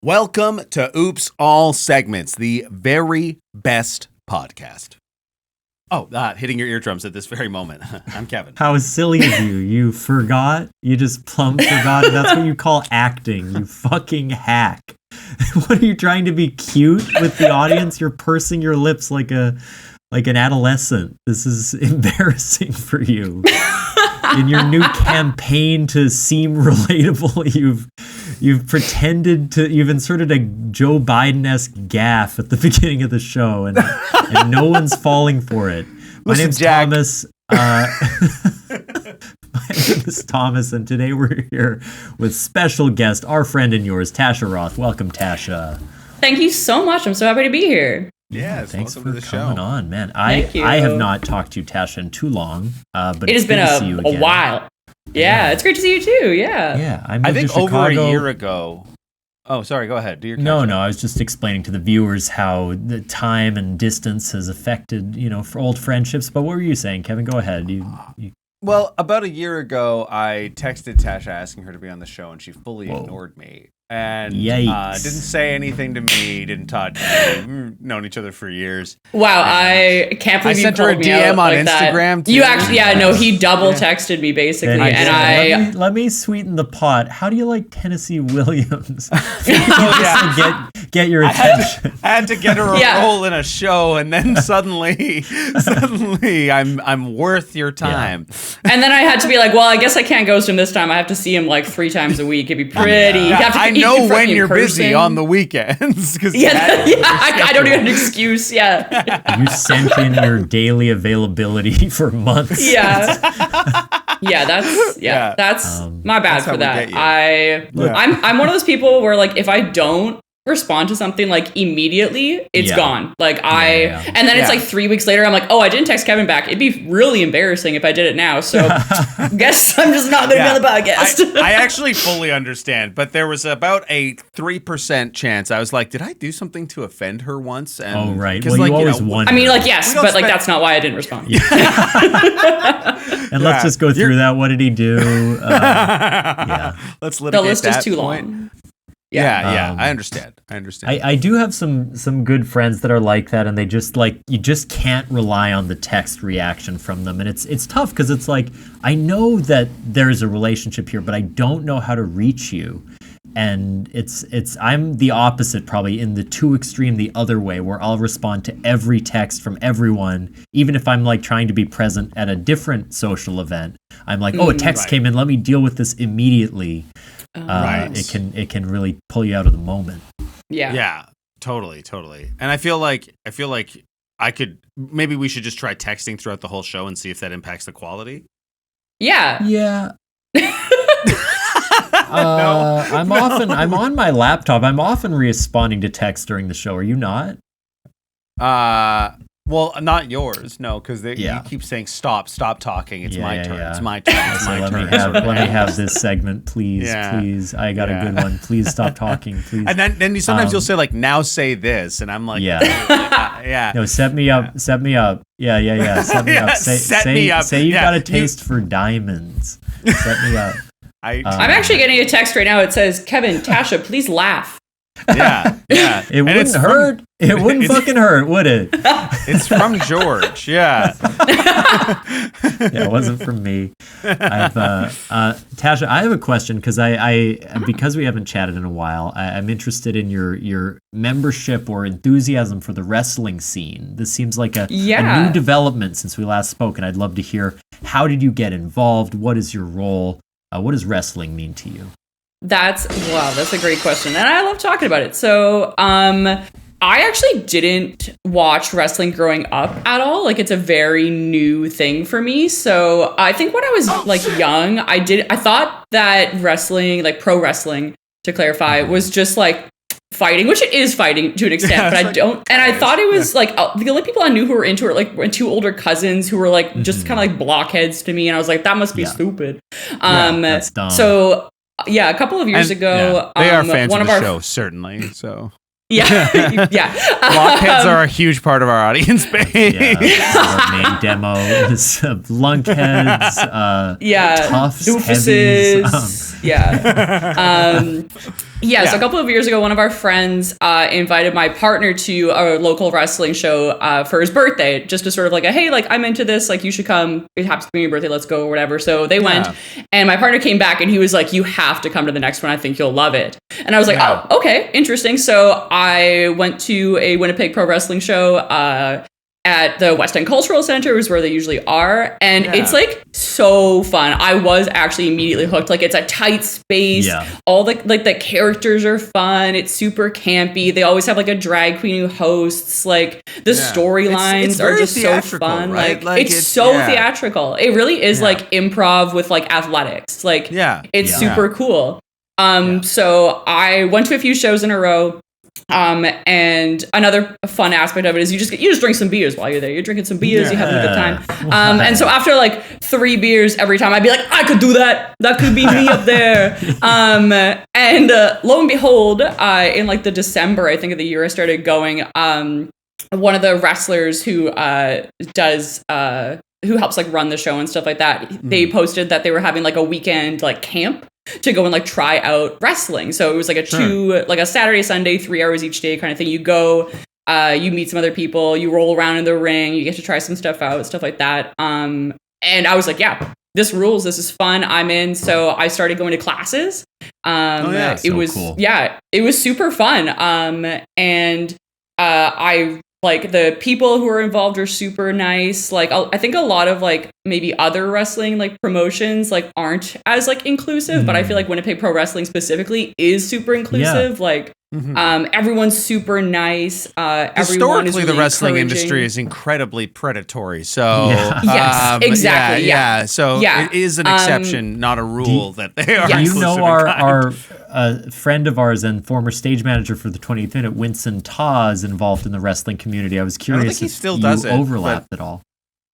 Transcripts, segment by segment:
Welcome to Oops All Segments, the very best podcast. Oh, hitting your eardrums at this very moment. I'm Kevin. How silly of you. You forgot? You just plumb forgot? That's what you call acting, you fucking hack. What are you trying to be cute with the audience? You're pursing your lips like an adolescent. This is embarrassing for you. In your new campaign to seem relatable, you've pretended to, you've inserted a Joe Biden-esque gaffe at the beginning of the show, and no one's falling for it. My name's Thomas. My name is Thomas, and today we're here with special guest, our friend and yours, Tasha Roth. Welcome, Tasha. Thank you so much. I'm so happy to be here. Yes, thanks welcome for to the coming show. on, man. Thank you. I have not talked to you, Tasha, in too long, but it has been a while. Yeah, it's great to see you too. Yeah. Yeah, I think over a year ago. Oh, sorry. Go ahead. Do your No. I was just explaining to the viewers how the time and distance has affected, for old friendships. But what were you saying, Kevin? Go ahead. Well, about a year ago, I texted Tasha asking her to be on the show, and she fully ignored me. And didn't say anything to me, didn't talk to me. We've known each other for years. Wow, I can't believe you sent her a called me DM out on like Instagram. That. You actually, he double texted me basically, let me sweeten the pot. How do you like Tennessee Williams? Get your attention. I had to get her a role in a show, and then suddenly, I'm worth your time. Yeah. And then I had to be like, well, I guess I can't ghost him this time. I have to see him like 3 times a week. It'd be pretty. I know when you're busy on the weekends. I don't even have an excuse. Yeah. You sent in your daily availability for months. Yeah. That's my bad for that. I'm one of those people where like if I don't respond to something like immediately, it's gone. Like and then it's like 3 weeks later, I'm like, oh, I didn't text Kevin back. It'd be really embarrassing if I did it now. So guess I'm just not gonna be on the podcast. I actually fully understand, but there was about a 3% chance. I was like, did I do something to offend her once? And, right. Well, you always wonder. I mean, like, yes, but like that's not why I didn't respond. And let's just go through that. What did he do? Let's litigate the list that is too point. long. Yeah, I understand. I do have some good friends that are like that, and they just you just can't rely on the text reaction from them, and it's tough because it's like I know that there's a relationship here, but I don't know how to reach you, and I'm the opposite probably in the too extreme the other way where I'll respond to every text from everyone, even if I'm like trying to be present at a different social event. I'm like, a text came in, let me deal with this immediately. It can really pull you out of the moment. Yeah, totally. And I feel like maybe we should just try texting throughout the whole show and see if that impacts the quality. Yeah. I'm on my laptop. I'm often responding to text during the show. Are you not? Well, not yours, no, because you keep saying stop talking. It's my turn. It's my turn. It's my turn. Let me have this segment, please. Please. I got a good one. Please stop talking, please. And then sometimes you'll say like, now say this, and I'm like, No, set me up. Yeah. Set me up. Say me up. Say you've got a taste for diamonds. Set me up. I'm actually getting a text right now. It says, Kevin, Tasha, please laugh. Yeah. It wouldn't hurt. It wouldn't fucking hurt, would it? It's from George. Yeah. It wasn't from me. Tasha, I have a question because because we haven't chatted in a while, I'm interested in your membership or enthusiasm for the wrestling scene. This seems like a new development since we last spoke, and I'd love to hear, how did you get involved? What is your role? What does wrestling mean to you? That's a great question. And I love talking about it. So, I actually didn't watch wrestling growing up at all. Like, it's a very new thing for me. So I think when I was young, I thought that wrestling, like pro wrestling, to clarify, was just like fighting, which it is fighting to an extent, but I thought it was like the only people I knew who were into it like were 2 older cousins who were like just kind of like blockheads to me. And I was like, that must be stupid. That's dumb. So, a couple of years ago, they are fans of the show, certainly. So Yeah, yeah. Blockheads are a huge part of our audience base. Our main demo is lunkheads, toughs, doofuses. heavies. So a couple of years ago, one of our friends invited my partner to a local wrestling show for his birthday, just to sort of like, hey, like, I'm into this, like, you should come. It happens to be your birthday, let's go, or whatever. So they went, and my partner came back, and he was like, you have to come to the next one. I think you'll love it. And I was like, oh, okay, interesting. So I went to a Winnipeg Pro Wrestling show at the West End Cultural Center, is where they usually are. And it's like so fun. I was actually immediately hooked. Like, it's a tight space. Yeah. All the characters are fun. It's super campy. They always have like a drag queen who hosts. Like, the storylines are just so fun. Right? Like it's so theatrical. It really is like improv with like athletics. Like, it's super cool. So I went to a few shows in a row. And another fun aspect of it is you just drink some beers while you're there. You're drinking some beers, you're having a good time. And so after like 3 beers every time, I'd be like, I could do that. That could be me up there. And lo and behold, in like the December, I think, of the year I started going, one of the wrestlers who helps like run the show and stuff like that, they posted that they were having like a weekend like camp to go and like try out wrestling. So it was like a Saturday, Sunday, 3 hours each day kind of thing. You go, you meet some other people, you roll around in the ring, you get to try some stuff out, stuff like that. And I was like, yeah, this rules. This is fun. I'm in. So I started going to classes. It was cool. It was super fun. And I like the people who are involved are super nice. Like, I think a lot of like maybe other wrestling like promotions like aren't as like inclusive, but I feel like Winnipeg Pro Wrestling specifically is super inclusive. Like, everyone's super nice. Historically, the wrestling industry is incredibly predatory. So yes, exactly. So it is an exception, not a rule that they are. You know, our friend of ours and former stage manager for the 20th Minute, Winston Taw, is involved in the wrestling community. I was curious if you overlapped at all.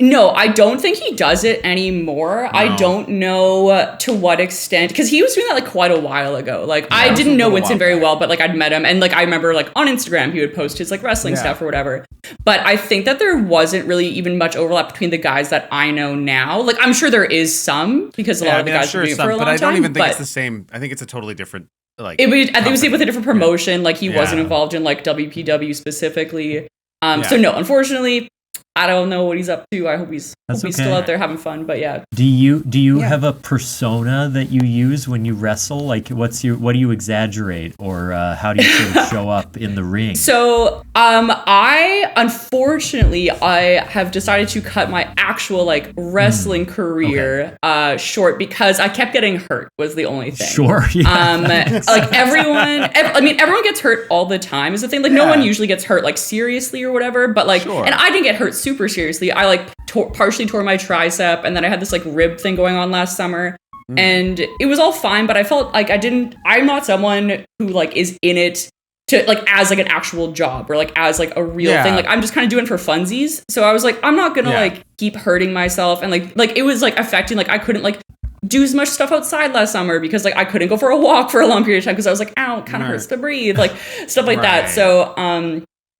No, I don't think he does it anymore. No. I don't know to what extent, because he was doing that like quite a while ago. Like, I didn't know Winston very well, but like I'd met him, and like I remember like on Instagram he would post his like wrestling stuff or whatever. But I think that there wasn't really even much overlap between the guys that I know now. Like, I'm sure there is some, because a lot of the guys were doing it for a long time. But I don't even think it's the same. I think it's a totally different. Like, I think it was with a different promotion. Like, he wasn't involved in like WPW specifically. So no, unfortunately, I don't know what he's up to. I hope he's still out there having fun. But yeah. Do you have a persona that you use when you wrestle? Like, what do you exaggerate, or how do you sort of show up in the ring? So I unfortunately have decided to cut my actual like wrestling career short, because I kept getting hurt was the only thing. Sure. Yeah. Like everyone gets hurt all the time is the thing. Like, no one usually gets hurt like seriously or whatever. But like, and I didn't get hurt super seriously. I like partially tore my tricep, and then I had this like rib thing going on last summer, and it was all fine, but I felt like I'm not someone who like is in it to like as like an actual job or like as like a real thing. Like, I'm just kind of doing it for funsies. So I was like, I'm not gonna like keep hurting myself, and like it was like affecting, like I couldn't like do as much stuff outside last summer because like I couldn't go for a walk for a long period of time because I was like, ow, it kind of hurts to breathe, like stuff like that. So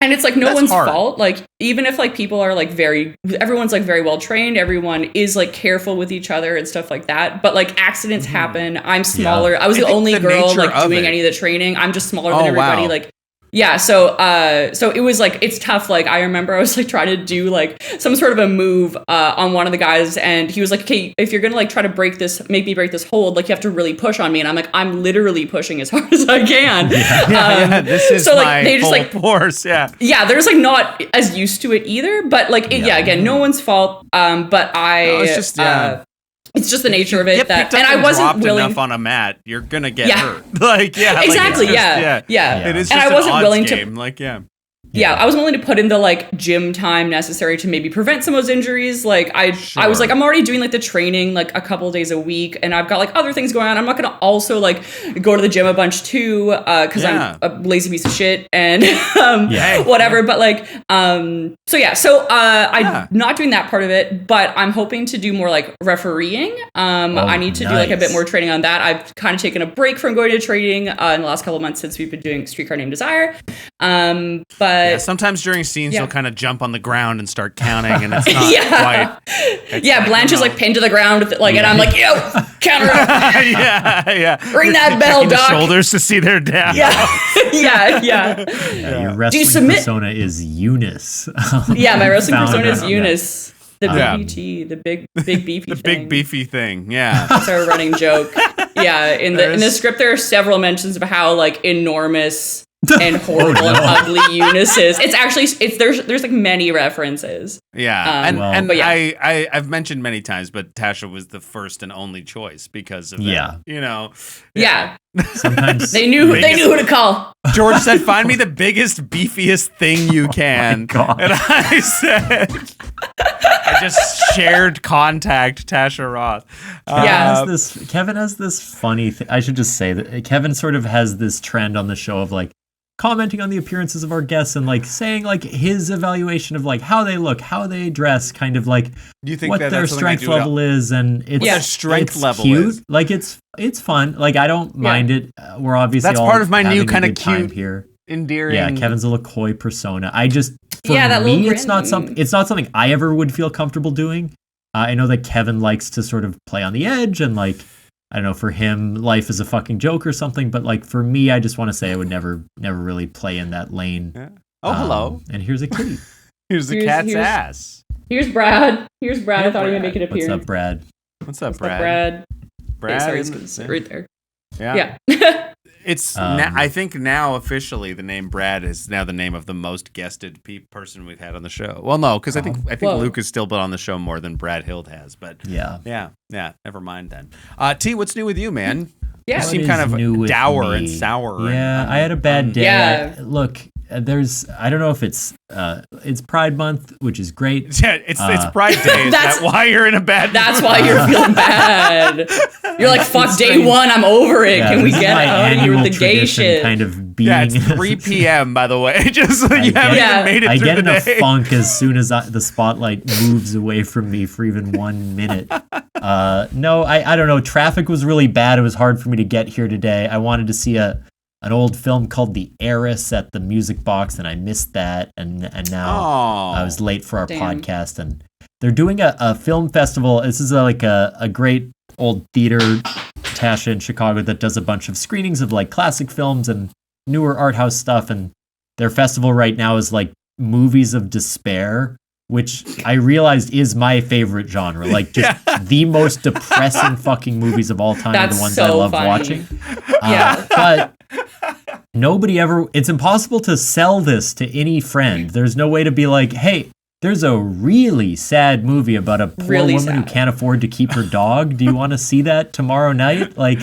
and it's like that's one's fault. Like, even if like people are like everyone's like very well trained, everyone is like careful with each other and stuff like that. But like accidents happen. I'm smaller. I was the only girl like doing any of the training. I'm just smaller than everybody. Wow. Like, yeah. So it was like, it's tough. Like, I remember I was like trying to do like some sort of a move on one of the guys, and he was like, okay, if you're going to like try to make me break this hold, like you have to really push on me. And I'm like, I'm literally pushing as hard as I can. This is so, like, my they just, full like, force. Yeah. Yeah. They're just like not as used to it either, but like, again, no one's fault. But it's just the nature of it that, and I wasn't willing enough on a mat, you're gonna get hurt. Like, exactly. It is just an odds game. Like, I was willing to put in the like gym time necessary to maybe prevent some of those injuries. Like I was like, I'm already doing like the training like a couple days a week, and I've got like other things going on. I'm not gonna also like go to the gym a bunch too, because I'm a lazy piece of shit and whatever. But like, I'm not doing that part of it, but I'm hoping to do more like refereeing. I need to do like a bit more training on that. I've kind of taken a break from going to training in the last couple of months since we've been doing Streetcar Named Desire. But sometimes during scenes you'll kind of jump on the ground and start counting, and it's not quite. Blanche is like pinned to the ground with it, like, and I'm like, yo, counter up. Ring that bell, Doc. Shoulders to see their dad. Your wrestling persona is Eunice. My wrestling persona is Eunice. The BBT, the big beefy the thing. big beefy thing, yeah. That's our running joke. Yeah, in the script there are several mentions of how like enormous and horrible and ugly Eunice is. It's actually there's like many references. Yeah, I've mentioned many times, but Tasha was the first and only choice because of that. You know. Yeah. Sometimes they knew who to call. George said, "Find me the biggest, beefiest thing you can," and I said, "I just shared contact Tasha Roth." Kevin has this funny thing. I should just say that Kevin sort of has this trend on the show of like commenting on the appearances of our guests and like saying like his evaluation of like how they look, how they dress, kind of like what their strength level is, and it's strength level cute. is. Like it's fun. Like I don't mind it. We're obviously that's all part of my new kind of cute here. Endearing. Yeah, Kevin's a LaCoy persona. For me, it's not something I ever would feel comfortable doing. I know that Kevin likes to sort of play on the edge and like, I don't know, for him, life is a fucking joke or something. But like for me, I just want to say I would never really play in that lane. Yeah. Oh, hello. And here's a kitty. here's the cat's ass. Here's Brad. I thought he would make an appearance. What's up, Brad? What's up, Brad? Brad is right there. Yeah. It's I think now officially the name Brad is now the name of the most guested person we've had on the show. Well, no, because I think Luke has still been on the show more than Brad Hild has. But yeah. Never mind then. T, what's new with you, man? Yeah, you seem kind of dour and sour. Yeah, I had a bad day. Yeah. Look, I don't know if it's Pride Month, which is great. Yeah, it's Pride Day. Is that why you're in a bad mood? That's why you're feeling bad. You're like, fuck day one, I'm over it. Can we get out of here with the gay shit? Kind of being. Yeah, it's 3 p.m. by the way. Just you haven't even made it through the day. I get in a funk as soon as the spotlight moves away from me for even 1 minute. No, I don't know. Traffic was really bad. It was hard for me to get here today. I wanted to see an old film called The Heiress at the Music Box, and I missed that. And now I was late for our podcast. And they're doing a film festival. This is like a great old theater, Tasha, in Chicago, that does a bunch of screenings of like classic films and newer art house stuff. And their festival right now is like movies of despair, which I realized is my favorite genre. Like just the most depressing fucking movies of all time are the ones I love watching. But nobody ever, it's impossible to sell this to any friend. There's no way to be like, hey, there's a really sad movie about a poor woman who can't afford to keep her dog. Do you want to see that tomorrow night? Like,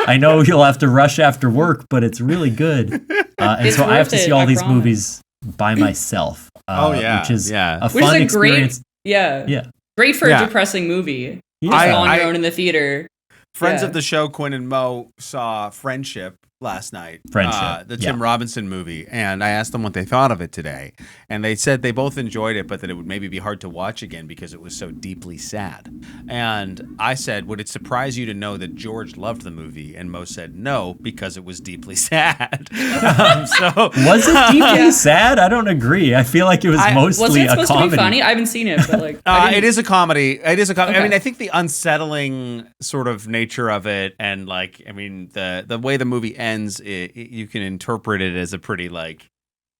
I know you'll have to rush after work, but it's really good. And so I have to see all these movies by myself. Which is a fun experience. Great for a depressing movie. Just on your own in the theater. Friends of the show, Quinn and Mo, saw Friendship last night. The Tim Robinson movie. And I asked them what they thought of it today. And they said they both enjoyed it, but that it would maybe be hard to watch again because it was so deeply sad. And I said, would it surprise you to know that George loved the movie? And Mo said no, because it was deeply sad. Was it deeply sad? I don't agree. I feel like it was mostly a comedy. Was it supposed to be funny? I haven't seen it, but like it is a comedy. It is a comedy. Okay. I mean, I think the unsettling sort of nature of it, and like, I mean, the way the movie ends, you can interpret it as a pretty like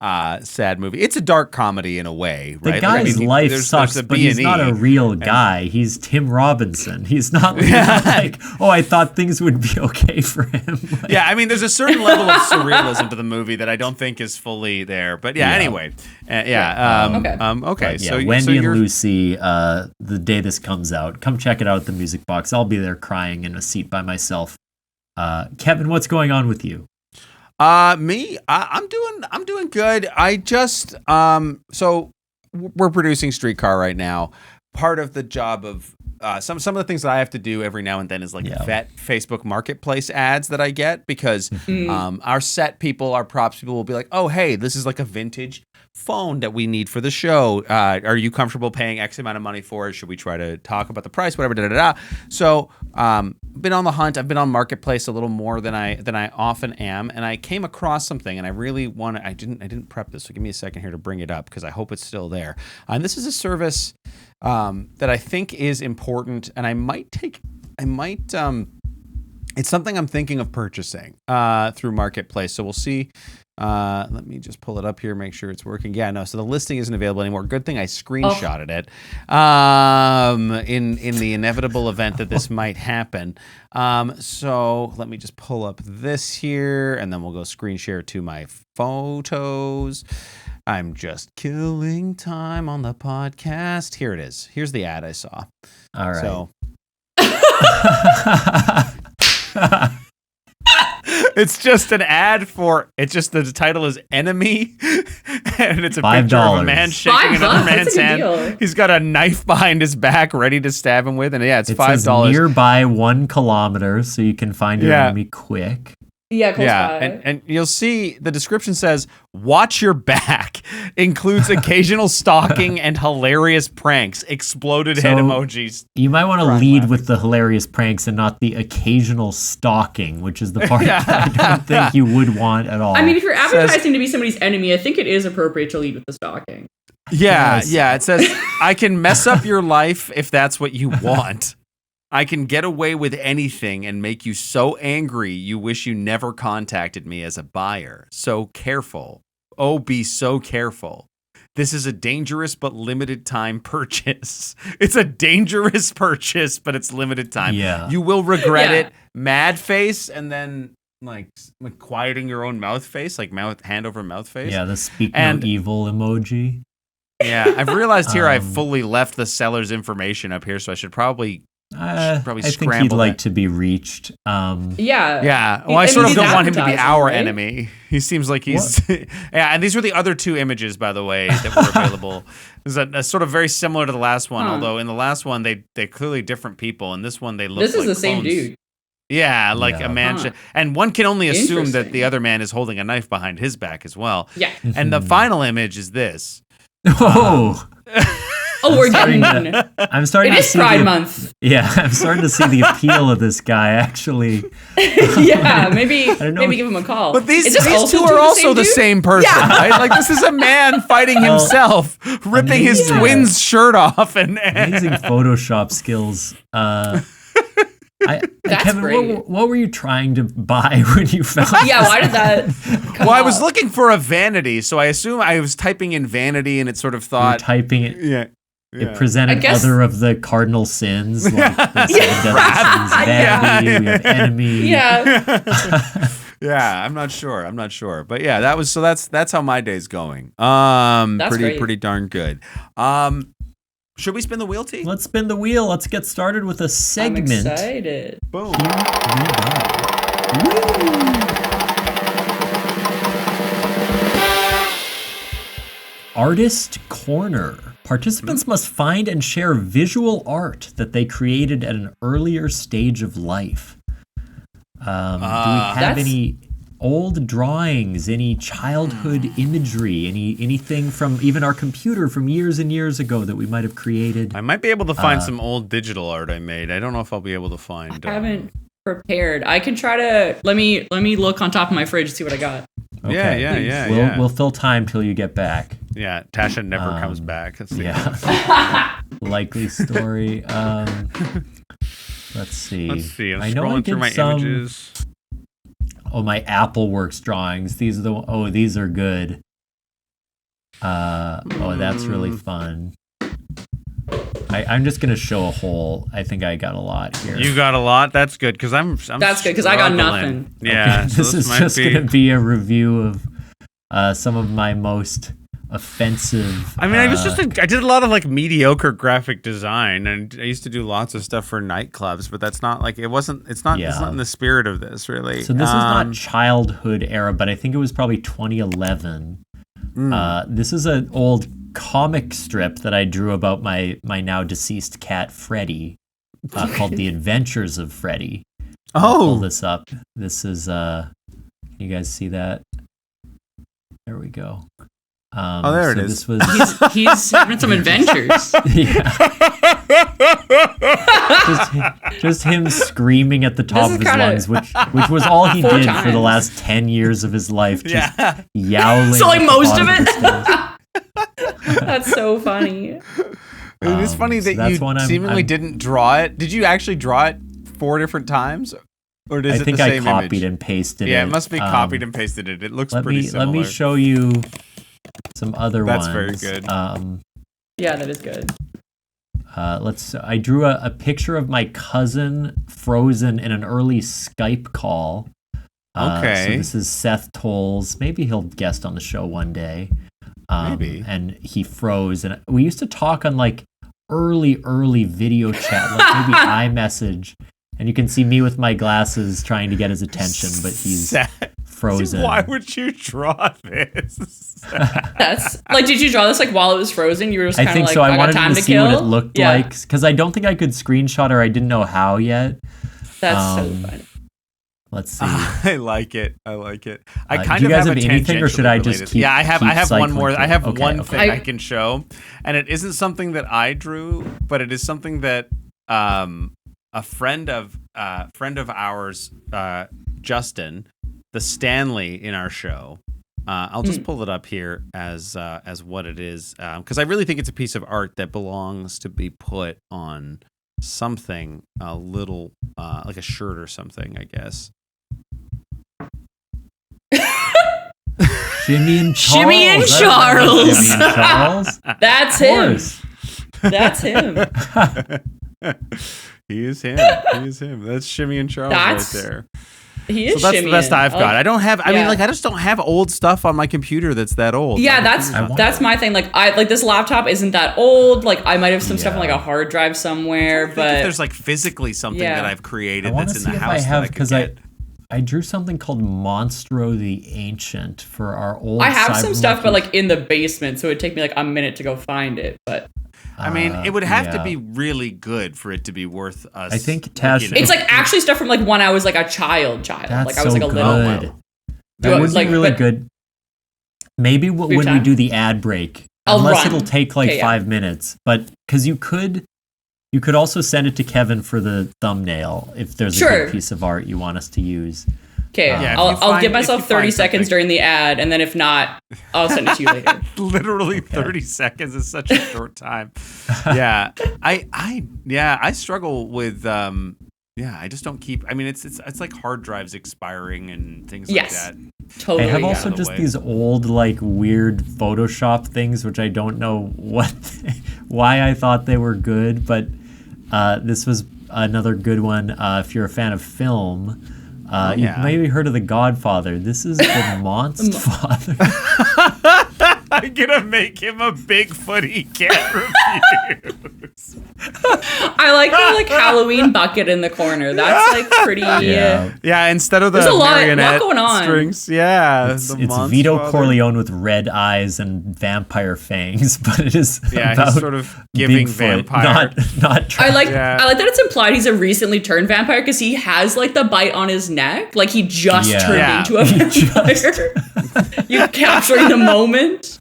sad movie. It's a dark comedy in a way, right? The guy's life sucks, but he's not a real guy. He's Tim Robinson. He's not like, I thought things would be okay for him. Like, I mean, there's a certain level of surrealism to the movie that I don't think is fully there. But anyway. Okay. So Wendy and Lucy, the day this comes out, come check it out at the Music Box. I'll be there crying in a seat by myself. Kevin, what's going on with you? I'm doing good. I just so we're producing Streetcar right now. Part of the job of some of the things that I have to do every now and then is like vet Facebook Marketplace ads that I get because our set people, our props people will be like, oh, hey, this is like a vintage phone that we need for the show. Are you comfortable paying X amount of money for it? Should we try to talk about the price? Whatever. So been on the hunt. I've been on Marketplace a little more than I often am, and I came across something, and I really want to. I didn't prep this, so give me a second here to bring it up because I hope it's still there. And this is a service that I think is important, and it's something I'm thinking of purchasing through Marketplace. So we'll see. Let me just pull it up here, make sure it's working. Yeah, no, so the listing isn't available anymore. Good thing I screenshotted it in the inevitable event that this might happen. So let me just pull up this here, and then we'll go screen share to my photos. I'm just killing time on the podcast. Here it is. Here's the ad I saw. All right. So it's just an ad for. It's just the title is Enemy, and it's a picture of a man shaking another man's hand. Deal. He's got a knife behind his back, ready to stab him with, and yeah, it's $5. Nearby 1 kilometer, so you can find your enemy quick. Yeah, close by. And you'll see the description says, watch your back. Includes occasional stalking and hilarious pranks. Exploded head emojis. You might want to lead with the hilarious pranks and not the occasional stalking, which is the part that I don't think you would want at all. I mean, if you're advertising to be somebody's enemy, I think it is appropriate to lead with the stalking. Yeah. It says, I can mess up your life if that's what you want. I can get away with anything and make you so angry you wish you never contacted me as a buyer. So careful. Oh, be so careful. This is a dangerous but limited time purchase. It's a dangerous purchase, but it's limited time. Yeah. You will regret it. Mad face, and then like quieting your own mouth face, like hand over mouth face. Yeah, the speak no evil emoji. Yeah, I've realized here I've fully left the seller's information up here, so I should probably I think he'd like to be reached. Yeah. Well, I sort of don't want him to be our enemy. He seems like he's... Yeah, and these were the other 2 images, by the way, that were available. There's a sort of very similar to the last one, although in the last one, they're clearly different people. In this one, they look like This is the clones. same dude. Yeah, like a man. And one can only assume that the other man is holding a knife behind his back as well. Yeah. And the final image is this. We're getting. I'm starting to see. It is Pride Month. Yeah, I'm starting to see the appeal of this guy. Actually. Yeah, maybe give him a call. But these 2 are also the same person, right? Like this is a man fighting himself, ripping his twin's shirt off, and amazing Photoshop skills. Kevin, great. What were you trying to buy when you found? Yeah, why did that? Come I was looking for a vanity, so I assume I was typing in vanity, and it sort of thought typing it. Yeah. It presented other of the cardinal sins, like the vanity, we have enemy. Yeah. Yeah, I'm not sure. But yeah, that's how my day's going. Pretty darn good. Should we spin the wheel, T? Let's spin the wheel. Let's get started with a segment. I'm excited. Boom. Artist Corner. Participants must find and share visual art that they created at an earlier stage of life. Do we have any old drawings, any childhood imagery, anything from even our computer from years and years ago that we might have created? I might be able to find some old digital art I made. I don't know if I'll be able to find. I haven't prepared. I can try to let me look on top of my fridge and see what I got. Okay. Yeah. We'll fill time till you get back. Yeah, Tasha never comes back. That's likely story. Let's see. I'm scrolling through my images. Oh, my AppleWorks drawings. These are good. That's really fun. I'm just gonna show a whole. I think I got a lot here. You got a lot. That's good because I'm. That's good because I got nothing. Yeah, okay. So this is just gonna be a review of some of my most offensive. I mean, I did a lot of like mediocre graphic design, and I used to do lots of stuff for nightclubs, but that's not like it's not in the spirit of this really. So this is not childhood era, but I think it was probably 2011. This is an old comic strip that I drew about my now deceased cat Freddy, called The Adventures of Freddy. I'll pull this up. This is can you guys see that? There we go. There it is. This was he's having some adventures. just him screaming at the top of his lungs, which was all he did for the last 10 years of his life, just yowling. So like most of it. That's so funny. It's funny that you seemingly didn't draw it. Did you actually draw it 4 different times? Or is I it think the I same copied image? and pasted it. Yeah, it must be copied and pasted it. It looks pretty similar. Let me show you some other ones. That's very good. Yeah, that is good. I drew a picture of my cousin frozen in an early Skype call. Okay. So this is Seth Tolles. Maybe he'll guest on the show one day. Maybe. And he froze. And we used to talk on like early video chat, like maybe iMessage. And you can see me with my glasses trying to get his attention, but he's frozen. Why would you draw this? That's like, did you draw this like while it was frozen? You were just kind of like, so. I wanted time to see kill? what it looked like, because I don't think I could screenshot, or I didn't know how yet. That's so funny. Let's see. I like it. I kind do you of guys have anything, or should I just keep? Yeah, I have one more. I have one okay. thing I can show, and it isn't something that I drew, but it is something that a friend of ours, Justin, the Stanley in our show. I'll just pull it up here as what it is, because I really think it's a piece of art that belongs to be put on something a little like a shirt or something, I guess. Jimmy and Charles. Jimmy and Charles. Jimmy and Charles. That's him. That's him. He is him. That's Shimmy and Charles right there. He is. So that's the best I've got. I don't have. I mean, like, I just don't have old stuff on my computer that's that old. Yeah, that's my thing. Like, this laptop isn't that old. Like, I might have some stuff on like a hard drive somewhere, but if there's like physically something that I've created that's in the house I have, because I drew something called Monstro the Ancient for our old. I have some stuff, but like in the basement, so it'd take me like a minute to go find it. But I mean, it would have to be really good for it to be worth us. I think Tasha. It's like actually stuff from like when I was like a child. That's like I was like a good. little. That would be really good. Maybe when we do the ad break, unless it'll take like 5 minutes, but because you could also send it to Kevin for the thumbnail if there's a good piece of art you want us to use. Okay, I'll give myself 30 seconds during the ad, and then if not, I'll send it to you later. Literally 30 seconds is such a short time. Yeah, I struggle with I just don't keep. I mean, it's like hard drives expiring and things like that. Totally. I have also just these old like weird Photoshop things, which I don't know why I thought they were good, but this was another good one. If you're a fan of film. You've maybe heard of The Godfather. This is the Monster Father. I'm gonna make him a Bigfoot he can't refuse. I like the like Halloween bucket in the corner. That's like pretty. Yeah, instead of the marionette going on. Strings. Yeah, it's Vito Corleone with red eyes and vampire fangs, but it is about he's sort of giving Bigfoot, vampire. Not. I like that it's implied he's a recently turned vampire because he has like the bite on his neck, like he just turned into a vampire. You're capturing the moment.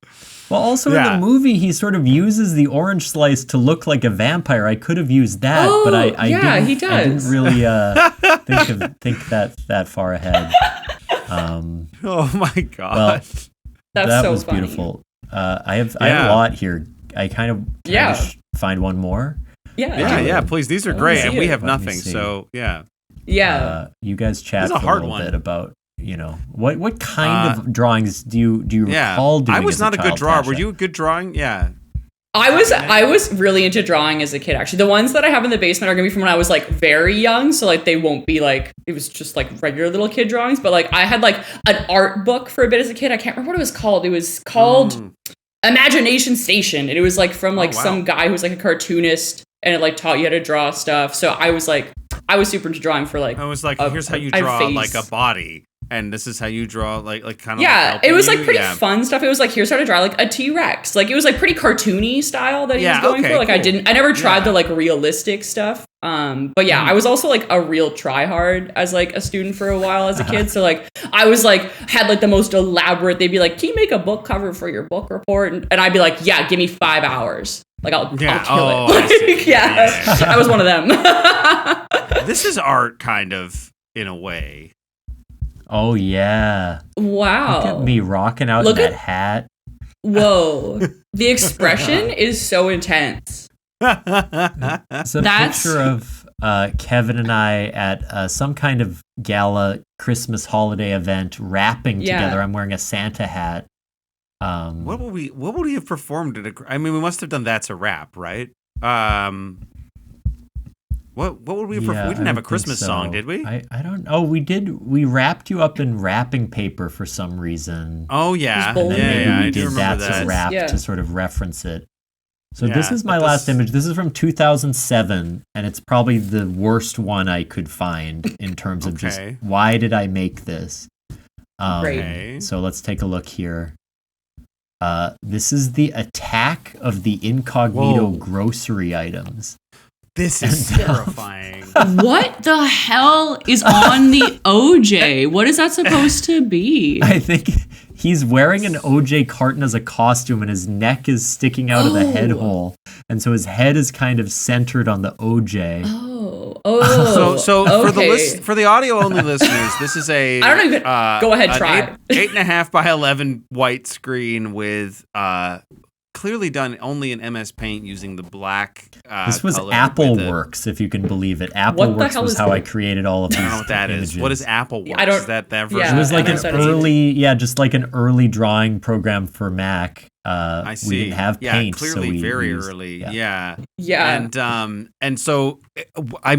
Well, also in the movie, he sort of uses the orange slice to look like a vampire. I could have used that, but I didn't, he does. I didn't really think that far ahead. Oh my god, well, that so was funny. Beautiful. I have a lot here. I kind of find one more. Yeah. Please, these are great, and we have nothing. So you guys chat for a little bit about. You know, what kind of drawings do you recall doing? I was not a good drawer. Tasha? Were you a good drawing? Yeah. I was really into drawing as a kid, actually. The ones that I have in the basement are gonna be from when I was like very young, so like they won't be like, it was just like regular little kid drawings, but like I had like an art book for a bit as a kid. I can't remember what it was called. It was called Imagination Station, and it was like from like some guy who's like a cartoonist, and it like taught you how to draw stuff. So I was super into drawing for like. I was like, here's how you draw like a body. And this is how you draw, like kind of. Yeah, it was like pretty fun stuff. It was like, here's how to draw like a T-Rex. Like it was like pretty cartoony style that he was going for. Like cool. I never tried the like realistic stuff. But yeah, I was also like a real tryhard as like a student for a while as a kid. So like I was like had like the most elaborate. They'd be like, can you make a book cover for your book report? And I'd be like, yeah, give me 5 hours. Like I'll kill it. Like, I was one of them. This is art, kind of, in a way. Oh, yeah. Wow. Look at me rocking out in that hat. Whoa. The expression is so intense. It's a picture of Kevin and I at some kind of gala Christmas holiday event rapping together. I'm wearing a Santa hat. What would we have performed at we must have done That's a Rap, right? What would we have performed? We didn't have a Christmas song, did we? I don't know. We did. We wrapped you up in wrapping paper for some reason. Oh, yeah. And then I we did That's a Rap to sort of reference it. So this is my last image. This is from 2007, and it's probably the worst one I could find in terms of just why did I make this? So let's take a look here. This is the attack of the incognito grocery items. This is terrifying. What the hell is on the OJ? What is that supposed to be? I think he's wearing an OJ carton as a costume, and his neck is sticking out of the head hole. And so his head is kind of centered on the OJ. So for the audio only listeners, this is a I don't even go ahead, try 8.5 by 11 white screen with clearly done only in MS Paint using the black this was AppleWorks, if you can believe it. AppleWorks was how I created all of these. I don't know what that images. Is. What is AppleWorks? Is that version? It was like an early drawing program for Mac. I see. We didn't have Paint, clearly very early. Yeah. And so I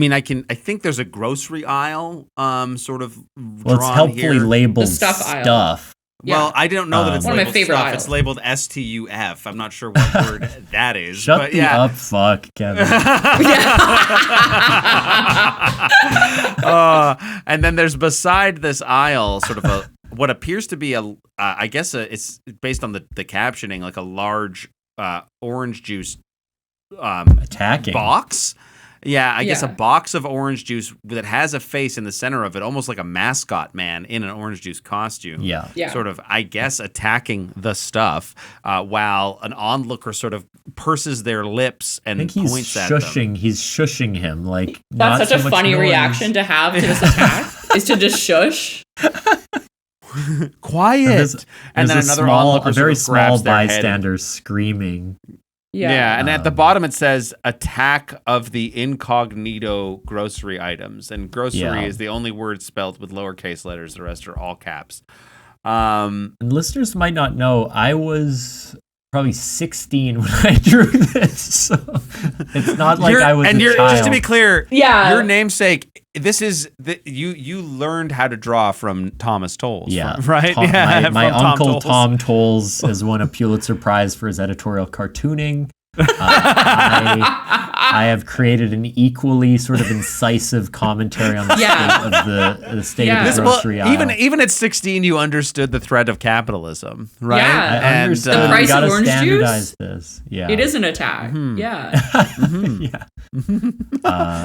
think there's a grocery aisle sort of it's helpfully labeled the stuff aisle. Well, I don't know that it's one labeled of my favorite stuff. aisles. It's labeled STUF. I'm not sure what word that is. Shut the up, fuck, Kevin. And then there's beside this aisle sort of what appears to be it's based on the captioning, like a large orange juice attacking box. Yeah, I guess a box of orange juice that has a face in the center of it, almost like a mascot man in an orange juice costume. Yeah. Sort of, I guess, attacking the stuff while an onlooker sort of purses their lips and points at them. He's shushing him. Like, that's such a funny reaction to have to this attack, is to just shush. Quiet. And then another onlooker, a very sort of small bystander screaming. Yeah, and at the bottom it says attack of the incognito grocery items. And grocery is the only word spelled with lowercase letters. The rest are all caps. And listeners might not know, I was probably 16 when I drew this. So it's not like I was a child. Just to be clear, your namesake, this is you learned how to draw from Thomas Tolles, right? My uncle Tom Tolles has won a Pulitzer Prize for his editorial cartooning. I have created an equally sort of incisive commentary on the state of the grocery aisle. Even at 16, you understood the threat of capitropaganda, right? Yeah, I understood. The price of orange standardize juice. This. Yeah, it is an attack. Yeah.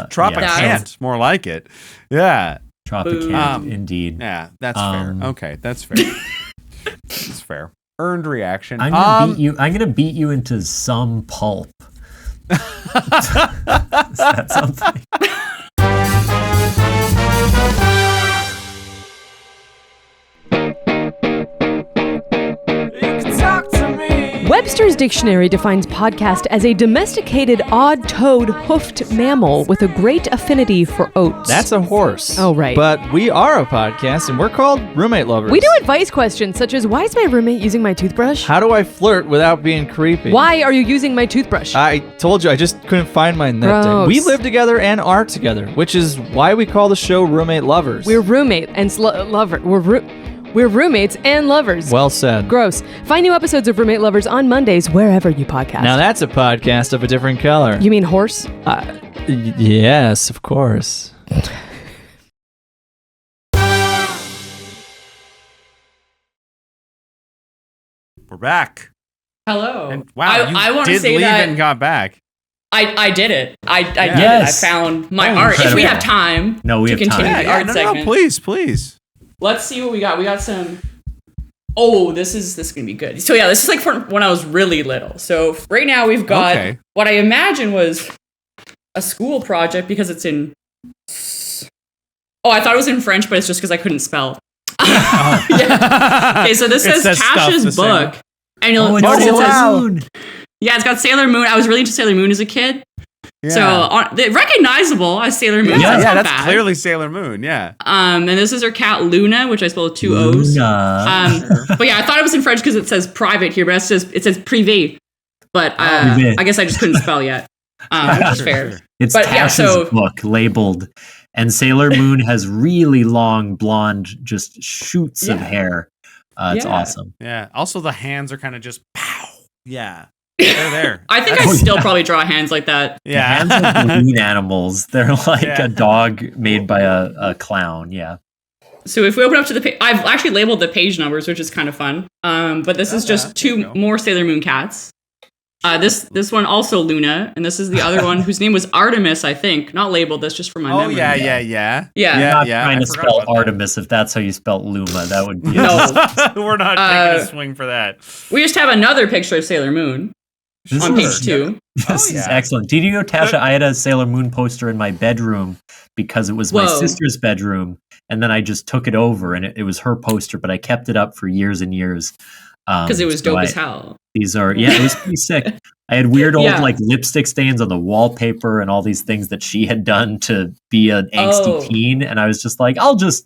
Tropicant, more like it. Yeah. Tropicant, indeed. Yeah, that's fair. Okay, that's fair. That's fair. Earned reaction. I'm gonna beat you into some pulp. Is that something? Webster's Dictionary defines podcast as a domesticated, odd-toed, hoofed mammal with a great affinity for oats. That's a horse. Oh, right. But we are a podcast, and we're called Roommate Lovers. We do advice questions such as, why is my roommate using my toothbrush? How do I flirt without being creepy? Why are you using my toothbrush? I told you, I just couldn't find mine that day. We live together and are together, which is why we call the show Roommate Lovers. We're roommate and lover. We're roommates and lovers. Well said. Gross. Find new episodes of Roommate Lovers on Mondays wherever you podcast. Now that's a podcast of a different color. You mean horse? Yes, of course. We're back. Hello. And wow, I want to did say leave that and got back. I did it. I did it. I Yes. found my Oh, art. If we incredible. have time No, we to have time. continue the art no, segment. please. Let's see what we got. We got some. Oh, this is gonna be good. So yeah, this is like for when I was really little. So right now we've got what I imagine was a school project because it's in. Oh, I thought it was in French, but it's just because I couldn't spell. Yeah. Okay, so this says Tasha's book, and you'll notice it says. Yeah, it's got Sailor Moon. I was really into Sailor Moon as a kid. Yeah. So recognizable as Sailor Moon. Yeah, that's bad. Clearly Sailor Moon. Yeah. And this is her cat Luna, which I spelled with 2 O's. But yeah, I thought it was in French because it says private here, but it says privé. But I guess I just couldn't spell yet. Which is fair. It's Tasha's book labeled, and Sailor Moon has really long blonde, just shoots of hair. It's awesome. Yeah. Also, the hands are kind of just pow. Yeah. They're there. I think I'd still probably draw hands like that. Yeah. The hands are balloon animals. They're like a dog made by a clown. Yeah. So if we open up to the page, I've actually labeled the page numbers, which is kind of fun. But this is just 2 more Sailor Moon cats. This one also Luna, and this is the other one whose name was Artemis, I think. Not labeled. That's just for my memory. Yeah. I'm not trying to spell Artemis if that's how you spell Luma. That would be we're not taking a swing for that. We just have another picture of Sailor Moon on page 2. This is excellent. Did you know, Tasha, I had a Sailor Moon poster in my bedroom because it was my sister's bedroom, and then I just took it over, and it was her poster, but I kept it up for years and years. Because it was dope as hell. These are, it was pretty sick. I had weird old like lipstick stains on the wallpaper and all these things that she had done to be an angsty teen, and I was just like, I'll just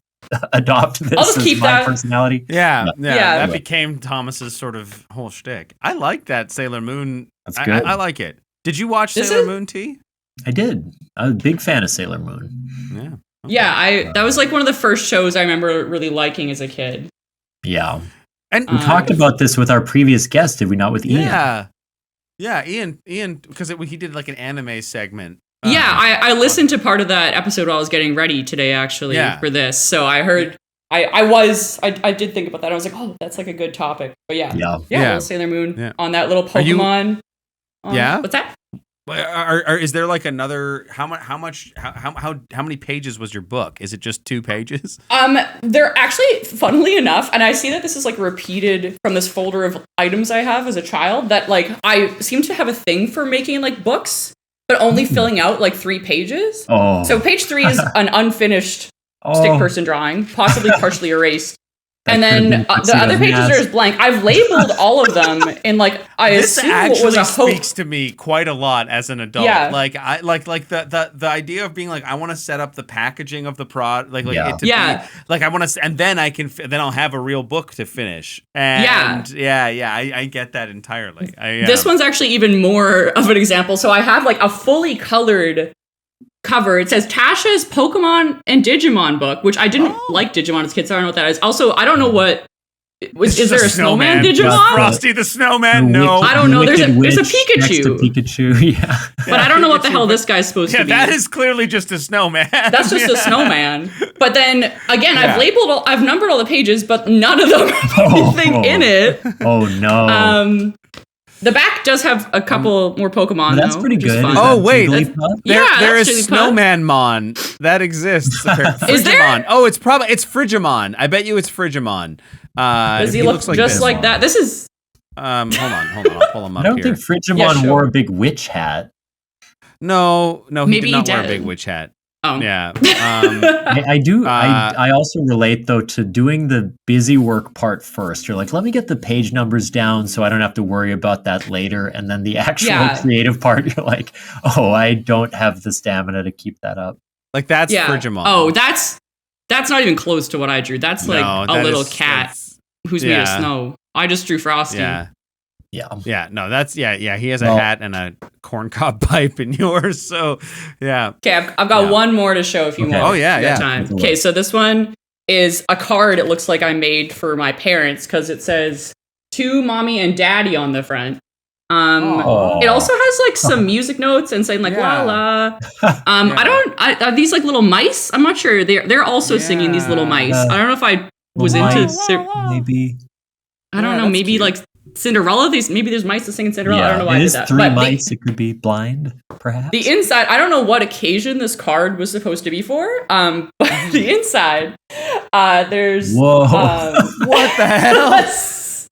adopt this as my personality. Yeah. That became Thomas's sort of whole shtick. I like that Sailor Moon. That's good. I like it. Did you watch Sailor Moon, T? I did. I was a big fan of Sailor Moon. Yeah. Okay. Yeah, that was like one of the first shows I remember really liking as a kid. Yeah. And we talked about this with our previous guest, did we not, with Ian? Yeah, Ian, because he did like an anime segment. I listened to part of that episode while I was getting ready today, actually, for this. So I heard, I did think about that. I was like, oh, that's like a good topic. But little Sailor Moon on that little Pokemon. What's that? Is there like another? How many pages was your book? Is it just 2 pages? They're actually, funnily enough, and I see that this is like repeated from this folder of items I have as a child. That like I seem to have a thing for making like books, but only filling out like 3 pages. Oh. So page 3 is an unfinished stick person drawing, possibly partially erased. And then the other pages are just blank. I've labeled all of them in like I assume what was a hope. Speaks to me quite a lot as an adult. Yeah. Like I like the idea of being like I want to set up the packaging of the prod it to be like I want to, and then then I'll have a real book to finish. And I get that entirely. This one's actually even more of an example. So I have like a fully colored cover. It says Tasha's Pokemon and Digimon book, which I didn't like Digimon as a kid, so I don't know what that is. Also, I don't know what is there a snowman Digimon? Frosty the Snowman? No, I don't know. There's a Pikachu. Next to Pikachu, but I don't know what the hell this guy's supposed to be. Yeah, that is clearly just a snowman. That's just a snowman. But then again, I've numbered all the pages, but none of them have anything in it. Oh no. The back does have a couple more Pokemon. That's pretty good. Oh wait, there is Jigglypuff. Snowman Mon that exists. Is there? Oh, it's Frigimon. I bet you it's Frigimon. Does he look like just like that? This is. Hold on. I'll pull him up. I don't think Frigimon wore a big witch hat. No, he did not wear a big witch hat. Oh. Yeah. I do. I also relate though to doing the busy work part first. You're like, let me get the page numbers down so I don't have to worry about that later. And then the actual creative part, you're like, oh, I don't have the stamina to keep that up. Like that's Frigimon. Oh, that's not even close to what I drew. That's like a little cat who's made of snow. I just drew Frosty. Yeah. No, that's he has a hat and a corncob pipe in yours. So, yeah. Okay, I've got one more to show if you want. Oh, yeah. Time. Okay, so this one is a card it looks like I made for my parents because it says to mommy and daddy on the front. It also has like some music notes and saying like la la. Are these like little mice? I'm not sure. They're also singing these little mice. I don't know if I was into maybe. I don't know. Maybe cute. Like Cinderella. Maybe there's mice that sing in Cinderella. I don't know why I did that. Three mice. It could be blind, perhaps. The inside. I don't know what occasion this card was supposed to be for. But the inside, there's what the hell?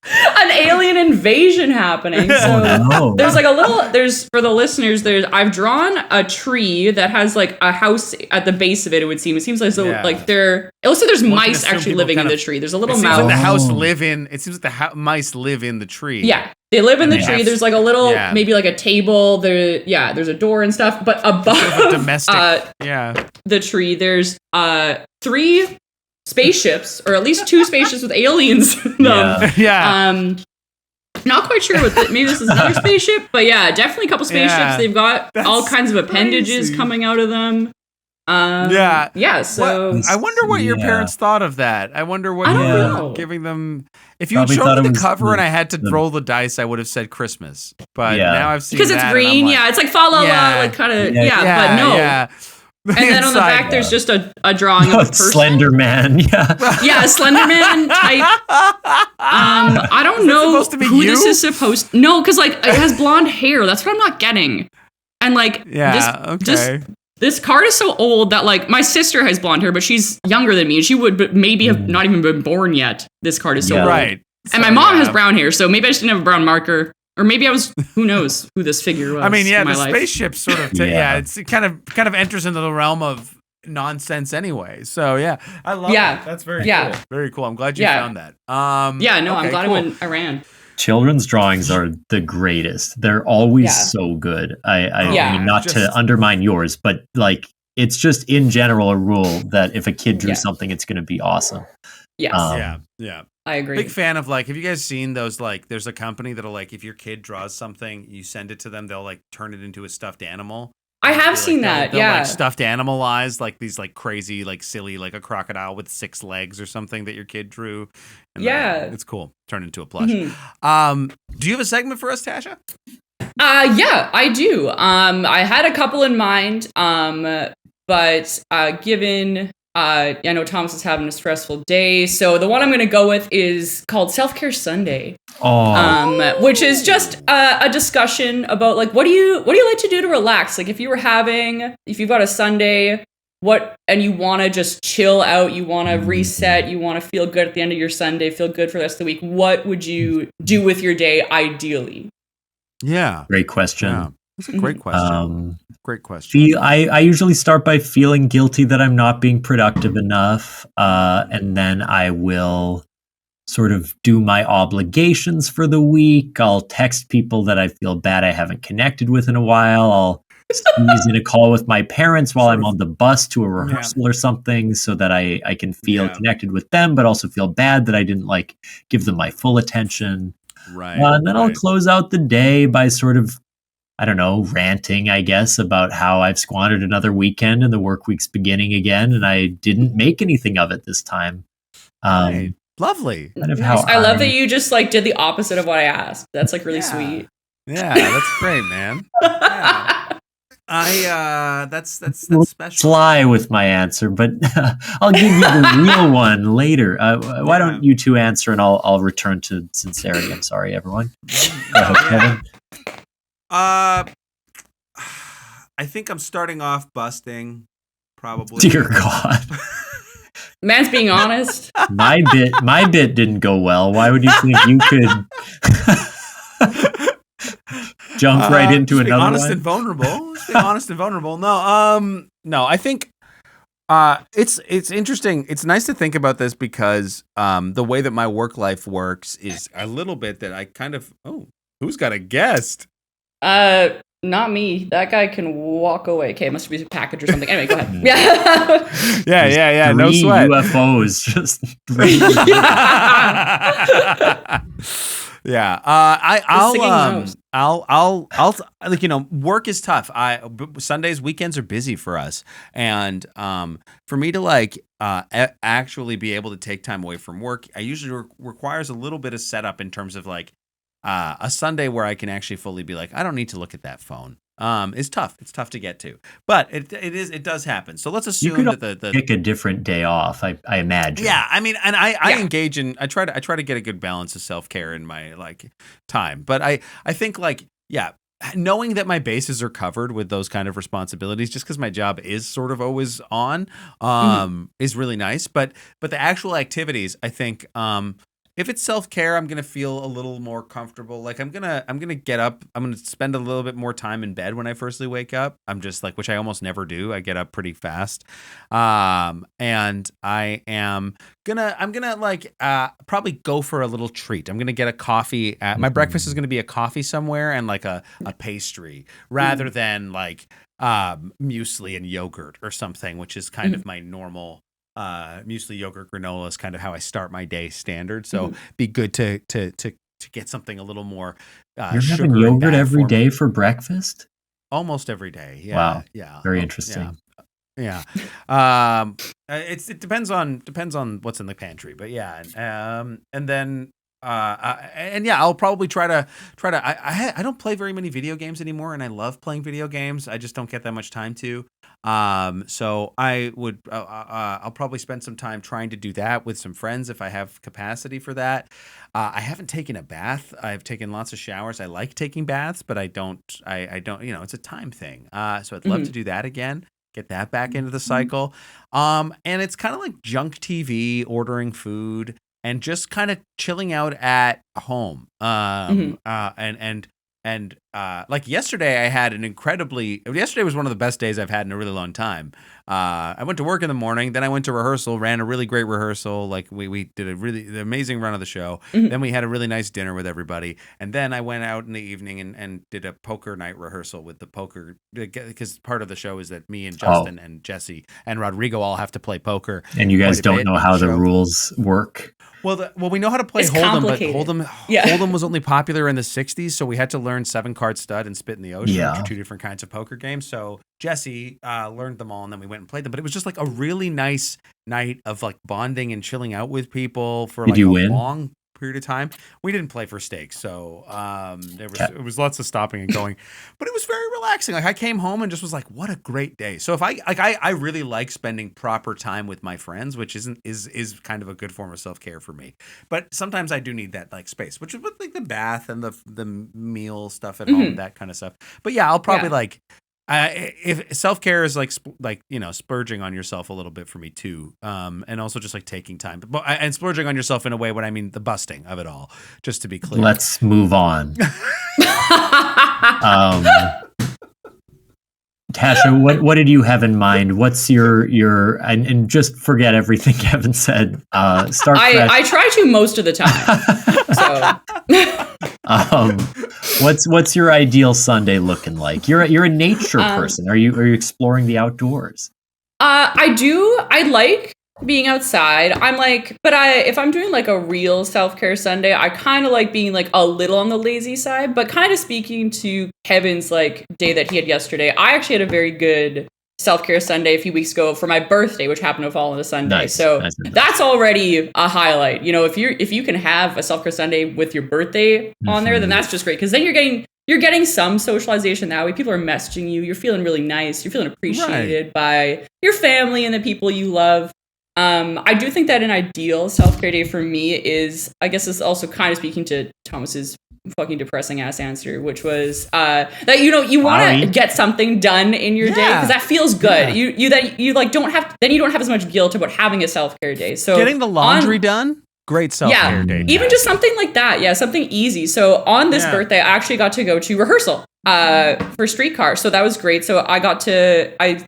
An alien invasion happening. So there's like there's for the listeners, I've drawn a tree that has like a house at the base of it. It would seem. It seems like it looks like there's mice actually living in the tree. There's a little mouse. It seems like the mice live in the tree. Yeah, they live in the tree. There's like a little, maybe like a table. There's a door and stuff. But above the tree, there's 3 spaceships, or at least 2 spaceships with aliens in them. Not quite sure what maybe this is another spaceship, but definitely a couple spaceships. They've got all kinds of appendages coming out of them. So I wonder what your parents thought of that. I wonder what you were giving them. If you had shown me the cover and I had to roll the dice, I would have said Christmas. But now I've seen because it's green. It's like fa la la, like kind of but no. Yeah. And then on the back, there's just a drawing of a person. Slender Man, a Slender Man type. I don't know who this is supposed to... No, because, like, it has blonde hair. That's what I'm not getting. And, like, this card is so old that, like, my sister has blonde hair, but she's younger than me, and she would maybe have not even been born yet. This card is so old. Right. And my mom has brown hair, so maybe I just didn't have a brown marker. Or maybe I was, who knows who this figure was. I mean, in my the life. spaceship sort of, it kind of enters into the realm of nonsense anyway. So I love it. That's very cool. Very cool. I'm glad you found that. I'm glad I ran. Children's drawings are the greatest. They're always so good. I mean, not to undermine yours, but like it's just in general a rule that if a kid drew something, it's going to be awesome. Yes. I agree. Big fan of like, have you guys seen those, like, there's a company that'll like, if your kid draws something, you send it to them, they'll like turn it into a stuffed animal. I have seen that. They'll like stuffed animalize like these like crazy, like silly, like a crocodile with 6 legs or something that your kid drew. And it's cool. Turn into a plush. Mm-hmm. Do you have a segment for us, Tasha? I do. I had a couple in mind. But given I know Thomas is having a stressful day, so the one I'm going to go with is called Self-Care Sunday, which is just a discussion about like what do you like to do to relax? Like if you've got a Sunday, and you want to just chill out, you want to reset, you want to feel good at the end of your Sunday, feel good for the rest of the week. What would you do with your day ideally? Yeah, great question. Yeah. That's a great question. Great question. I usually start by feeling guilty that I'm not being productive enough, and then I will sort of do my obligations for the week. I'll text people that I feel bad I haven't connected with in a while. I'll squeeze in a call with my parents while I'm on the bus to a rehearsal or something so that I can feel connected with them, but also feel bad that I didn't like give them my full attention. Right. And then I'll close out the day by sort of, I don't know, ranting, I guess, about how I've squandered another weekend and the work week's beginning again, and I didn't make anything of it this time. Lovely. Kind of how I love that you just like did the opposite of what I asked. That's like really sweet. Yeah, that's great, man. Yeah. That's special. Sly with my answer, but I'll give you the real one later. Why don't you two answer, and I'll return to sincerity. I'm sorry, everyone. Go ahead, Kevin. I think I'm starting off busting, probably. Dear God. Man's being honest. My bit didn't go well. Why would you think you could jump right into another honest one? And vulnerable. Just being honest and vulnerable. No, I think it's interesting. It's nice to think about this because the way that my work life works is a little bit that I kind of who's got a guest? Not me. That guy can walk away. Okay, it must be a package or something. Anyway, go ahead. Yeah. No sweat. UFOs just. Yeah. I'll like, work is tough. Sundays, weekends are busy for us. And for me to like actually be able to take time away from work, I usually requires a little bit of setup in terms of like a Sunday where I can actually fully be like, I don't need to look at that phone. Is tough. It's tough to get to, but it does happen. So let's assume that the pick a different day off. I imagine. Yeah, I mean, and I engage in. I try to get a good balance of self-care in my like time, but I think like knowing that my bases are covered with those kind of responsibilities, just because my job is sort of always on, is really nice. But the actual activities, I think. If it's self-care, I'm going to feel a little more comfortable. Like I'm going to get up. I'm going to spend a little bit more time in bed when I firstly wake up. I'm just like, which I almost never do. I get up pretty fast. And I'm going to like probably go for a little treat. I'm going to get a coffee. My breakfast is going to be a coffee somewhere and like a pastry rather than like muesli and yogurt or something, which is kind of my normal muesli, yogurt, granola is kind of how I start my day standard. So be good to get something a little more You're having yogurt every day for breakfast? Almost every day. Yeah. Wow. Yeah. Very interesting. Yeah. It depends on what's in the pantry, but yeah. And then I'll probably try to. I don't play very many video games anymore, and I love playing video games. I just don't get that much time to. So I would. I'll probably spend some time trying to do that with some friends if I have capacity for that. I haven't taken a bath. I've taken lots of showers. I like taking baths, but I don't. It's a time thing. So I'd love to do that again. Get that back into the cycle. And it's kind of like junk TV, ordering food. And just kind of chilling out at home. And like yesterday, yesterday was one of the best days I've had in a really long time. I went to work in the morning, then I went to rehearsal, ran a really great rehearsal. Like we did the amazing run of the show. Then we had a really nice dinner with everybody. And then I went out in the evening and did a poker night rehearsal with the poker, because part of the show is that me and Justin and Jesse and Rodrigo all have to play poker. And you guys don't know how the rules work. Well, we know how to play Hold'em, but Hold'em was only popular in the 60s, so we had to learn 7-card stud and Spit in the Ocean, which are two different kinds of poker games. So Jesse learned them all, and then we went and played them. But it was just like a really nice night of like bonding and chilling out with people for like a long period of time. We didn't play for stakes, so it was lots of stopping and going, but it was very relaxing. Like I came home and just was like, what a great day. So if I really like spending proper time with my friends, which is kind of a good form of self-care for me. But sometimes I do need that like space, which is with like the bath and the meal stuff at home, that kind of stuff. But yeah, I'll probably like if self-care is like splurging on yourself a little bit for me too, and also just like taking time, and splurging on yourself in a way when I mean the busting of it all, just to be clear. Let's move on. Tasha, what did you have in mind? What's your and just forget everything Kevin said. Start fresh. I try to most of the time. What's your ideal Sunday looking like? You're a nature person. Are you exploring the outdoors? I do. I like being outside. I'm like, but if I'm doing like a real self-care Sunday, I kind of like being like a little on the lazy side. But kind of speaking to Kevin's like day that he had yesterday, I actually had a very good self-care Sunday a few weeks ago for my birthday, which happened to fall on a Sunday. Nice. So that's already a highlight. If you can have a self-care Sunday with your birthday on there, then that's just great, because then you're getting some socialization that way. People are messaging you. You're feeling really nice. You're feeling appreciated by your family and the people you love. I do think that an ideal self-care day for me is, I guess it's also kind of speaking to Thomas's fucking depressing ass answer, which was that you want to get something done in your day, because that feels good. You don't have as much guilt about having a self-care day. So getting the laundry done, great self-care day. Even just something like that, something easy. So on this birthday, I actually got to go to rehearsal for Streetcar, so that was great. So I got to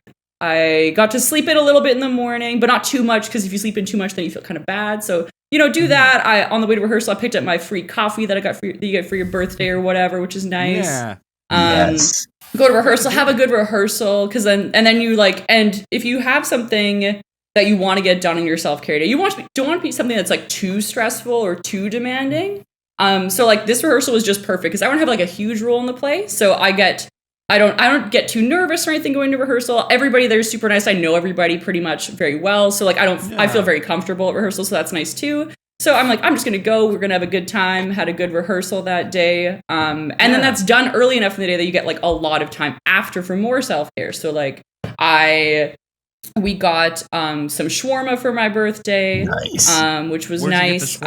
sleep in a little bit in the morning, but not too much, because if you sleep in too much, then you feel kind of bad. So, do that. On the way to rehearsal, I picked up my free coffee that that you get for your birthday or whatever, which is nice. Yeah. Yes. Go to rehearsal, have a good rehearsal, because then you and if you have something that you want to get done in your self-care day, don't want to be something that's like too stressful or too demanding. So like this rehearsal was just perfect because I don't have like a huge role in the play. So I don't get too nervous or anything going to rehearsal. Everybody there is super nice. I know everybody pretty much very well. So like I feel very comfortable at rehearsal. So that's nice too. So I'm like, I'm just going to go. We're going to have a good time. Had a good rehearsal that day. And then that's done early enough in the day that you get like a lot of time after for more self-care. So like we got some shawarma for my birthday, which was nice.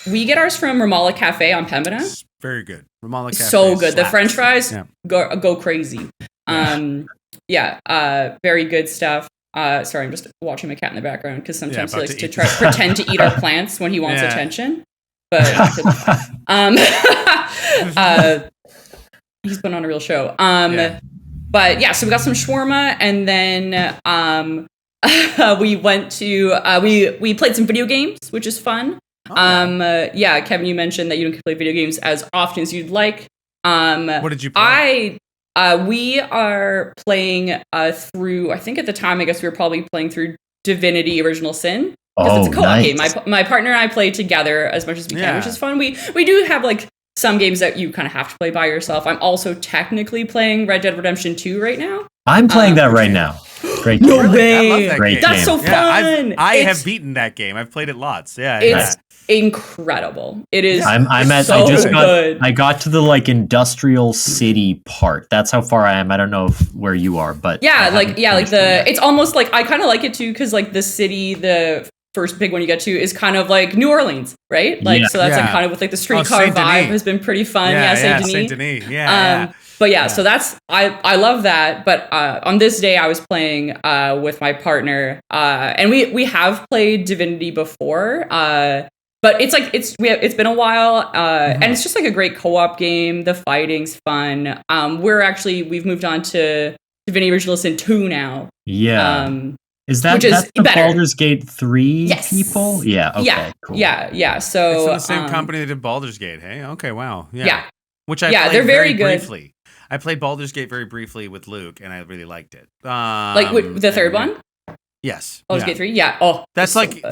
We get ours from Ramallah Cafe on Pembina. Very good. Ramallah Cafe. So good. The French fries go crazy. Very good stuff. Sorry, I'm just watching my cat in the background because sometimes he likes to try pretend to eat our plants when he wants attention. But he's put on a real show. But yeah, so we got some shawarma, and then we went to we played some video games, which is fun. Kevin, you mentioned that you don't play video games as often as you'd like. What did you play? We are playing through, I think at the time, I guess we were probably playing through Divinity Original Sin. Because it's a co-op game. My partner and I play together as much as we can, which is fun. We do have like some games that you kind of have to play by yourself. I'm also technically playing Red Dead Redemption 2 right now. I'm playing that right now. Great game. No way. I love that Great game. That's so fun. I have beaten that game. I've played it lots. It's incredible. It is. I got to the like industrial city part. That's how far I am. I don't know where you are, but it's almost like I kind of like it too because like the city, the first big one you get to is kind of like New Orleans, right? Like so that's like kind of with like the streetcar vibe has been pretty fun. Saint Denis. So that's I love that. But on this day I was playing with my partner, and we have played Divinity before. But it's been a while, and it's just like a great co-op game. The fighting's fun. We've moved on to Divinity Original Sin 2 now. Yeah. That's the better. Baldur's Gate 3 people? Yeah. Okay. Cool. Yeah. So it's from the same company that did Baldur's Gate. Hey. Okay. Wow. Yeah. Which I played they're very good. Briefly. I played Baldur's Gate very briefly with Luke, and I really liked it. The third one? Yes. Baldur's Gate 3? Yeah. Oh, that's like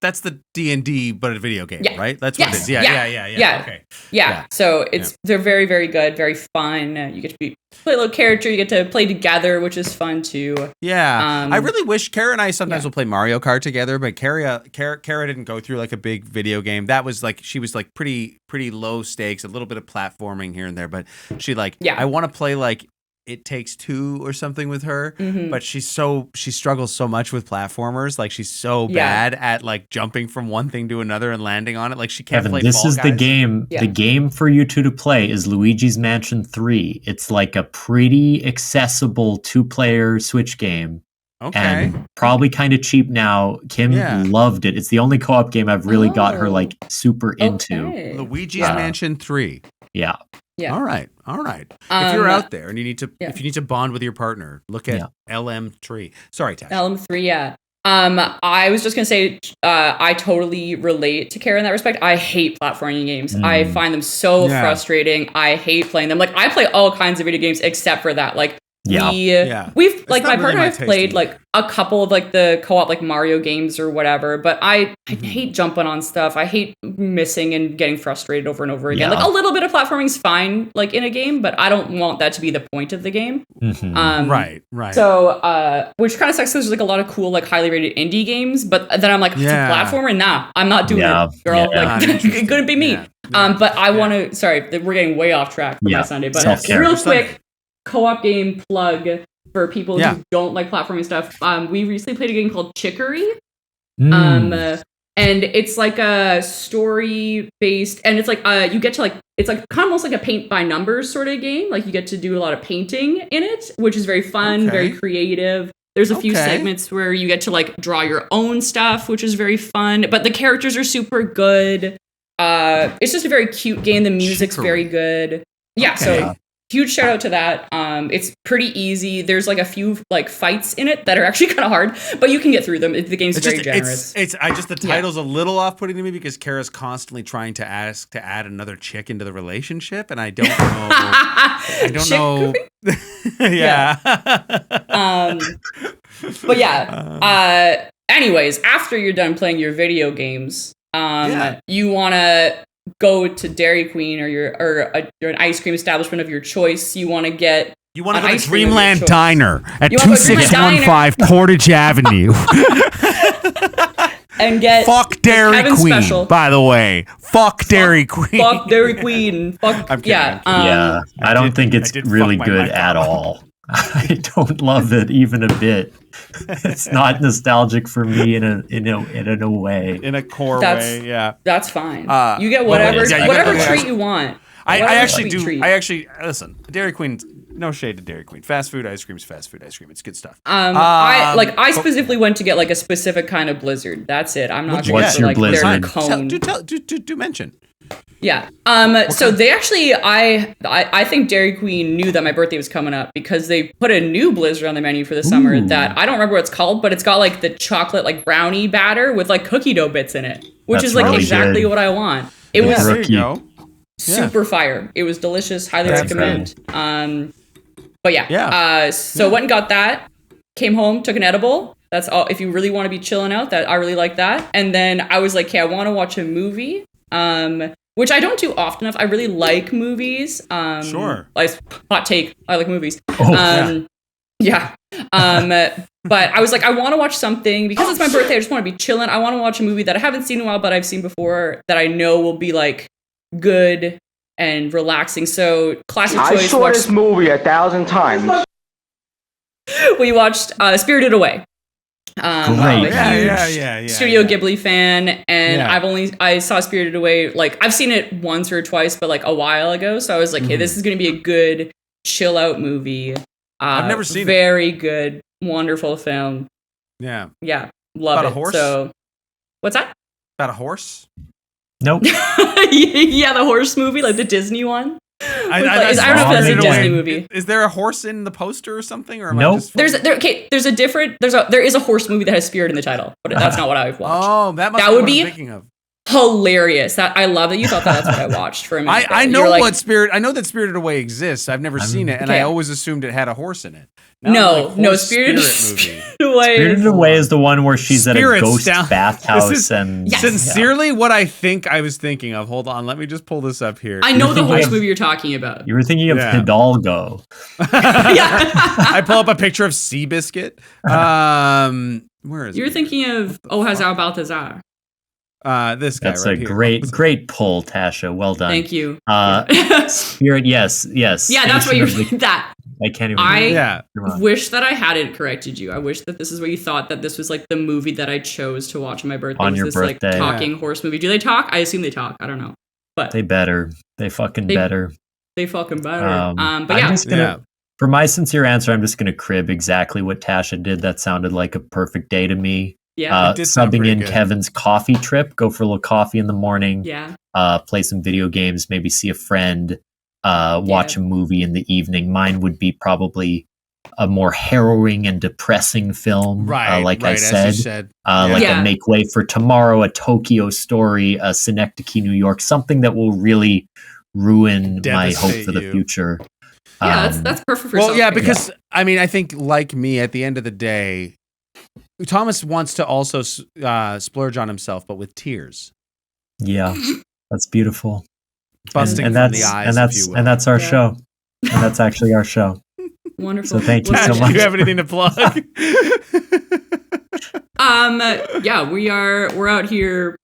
that's the D&D, but a video game, right? That's what it is. Yeah. Okay. Yeah. So they're very, very good, very fun. You get to play a little character. You get to play together, which is fun too. Yeah. I really wish Kara and I sometimes will play Mario Kart together, but Kara didn't go through like a big video game. That was like she was like pretty low stakes, a little bit of platforming here and there, but she I want to play like It Takes Two or something with her, but she struggles so much with platformers. Like she's so bad at like jumping from one thing to another and landing on it. Like she can't play Fall Guys. The game. Yeah. The game for you two to play is Luigi's Mansion 3. It's like a pretty accessible 2-player Switch game. Okay. And probably kind of cheap now. Kim loved it. It's the only co-op game I've really got her like super into. Luigi's Mansion 3. Yeah. Yeah. All right. If you're out there and you need to bond with your partner, look at LM3. Sorry, Tasha. LM3, yeah. I was just gonna say, I totally relate to Kara in that respect. I hate platforming games. I find them so frustrating. I hate playing them. Like I play all kinds of video games except for that. Like we've like my partner and I've played like a couple of like the co-op like Mario games or whatever, but I hate jumping on stuff. I hate missing and getting frustrated over and over again. Like a little bit of platforming is fine like in a game, but I don't want that to be the point of the game. Right. So which kind of sucks because there's like a lot of cool like highly rated indie games, but then I'm like, it's a platformer, nah, I'm not doing it, girl. Like it couldn't be me. But I want to. Sorry, we're getting way off track for my Sunday, but real quick. Co-op game plug for people who don't like platforming stuff. We recently played a game called Chicory. And it's like a story based, and it's like you get to like, it's like kind of almost like a paint by numbers sort of game. Like you get to do a lot of painting in it, which is very fun, very creative. There's a few segments where you get to like draw your own stuff, which is very fun, but the characters are super good. It's just a very cute game. The music's very good. Yeah. So huge shout out to that. It's pretty easy. There's like a few like fights in it that are actually kind of hard, but you can get through them. The game's very generous. The title's a little off-putting to me because Kara's constantly trying to ask to add another chick into the relationship, and I don't know. I don't know. But anyways, after you're done playing your video games, you want to go to Dairy Queen or you're an ice cream establishment of your choice. You want to get You want to go to Dreamland Diner at You wanna go to Dreamland 2615 Portage Avenue. and get Fuck Dairy Kevin Queen, special. by the way. Fuck Dairy Queen. Fuck Dairy Queen. Fuck I'm kidding, yeah. I'm I don't think it's really fuck my good mic at up. all. I don't love it even a bit. It's not nostalgic for me in a way. In a core way, yeah. That's fine. You get whatever treat you want. I actually sweet do. treat. Listen. Dairy Queen. No shade to Dairy Queen. Fast food ice cream is fast food ice cream. It's good stuff. I specifically went to get like a specific kind of Blizzard. That's it. I'm not What's your like Blizzard? their cone. Do mention. Yeah. So they actually, I think Dairy Queen knew that my birthday was coming up because they put a new Blizzard on the menu for the summer that I don't remember what it's called, but it's got like the chocolate like brownie batter with like cookie dough bits in it, which That's is like really exactly good. what I want. It was There you go. super fire. It was delicious. Highly That's recommend. But yeah. Yeah. So went and got that. Came home, took an edible. That's all. If you really want to be chilling out, that I really like that. And then I was like, okay, I want to watch a movie. Which I don't do often enough. I really like movies. Sure. Hot take. I like movies. Oh, Yeah. But I was like, I want to watch something because it's my birthday. I just want to be chilling. I want to watch a movie that I haven't seen in a while, but I've seen before that I know will be like good and relaxing. So classic choice. I saw this movie 1,000 times. We watched Spirited Away. Great. I'm a huge Yeah. Studio Ghibli fan, and Yeah. I saw Spirited Away, like I've seen it once or twice, but like a while ago. So I was like, hey, this is gonna be a good chill out movie. I've never seen it. Very good, wonderful film. Yeah. Yeah, love About it. a horse? So, what's that? About a horse? Nope. Yeah, the horse movie, like the Disney one. I don't know if that's a Disney movie. Is there a horse in the poster or something? Or am Nope. I just There is a horse movie that has spirit in the title, but that's not what I've watched. Oh, that must That be would what be I'm thinking of. Hilarious. That I love that you thought that's what I watched for a minute. I there. know You're what Spirit. I know that Spirited Away exists. I've never seen it, and I okay. always assumed it had a horse in it. Now No, I'm like, horse Spirited movie. Away. Spirited Away is the one where she's at a Spirits ghost down- bathhouse This is and Sincerely, what I think I was thinking of. Hold on, let me just pull this up here. I know the thinking horse of- movie you're talking about. You were thinking of Yeah. Hidalgo. Yeah. I pull up a picture of Seabiscuit. Where is You're it? thinking of Oh Hazar Balthazar. This guy That's right a here. great pull, Tasha. Well done. Thank you. Spirit, yes. Yeah, that's what you're that. I can't even. Yeah. Wish that I hadn't corrected you. I wish that this is what you thought, that this was like the movie that I chose to watch on my birthday. On was your this birthday. like talking horse movie. Do they talk? I assume they talk. I don't know. But They better. They fucking They- better. they fucking better. But I'm yeah. just gonna, Yeah. for my sincere answer, I'm just gonna crib exactly what Tasha did. That sounded like a perfect day to me. Yeah. It did sound Subbing pretty in good. Kevin's coffee trip. Go for a little coffee in the morning. Yeah. Play some video games. Maybe see a friend. Watch a movie in the evening. Mine would be probably a more harrowing and depressing film. Like I as said. you said. Like Yeah. a Make Way for Tomorrow, a Tokyo Story, a Synecdoche, New York, something that will really ruin my hope Devastate for the you. future. Yeah, that's perfect for Well, self-care. yeah, because I mean, I think like me, at the end of the day, Thomas wants to also splurge on himself, but with tears, Yeah, that's beautiful. busting and from that's the eyes, and that's if you will. and that's our Yeah. show. And that's actually our show. Wonderful. So thank you Tash, so do much. you have anything to plug? Yeah, we're out here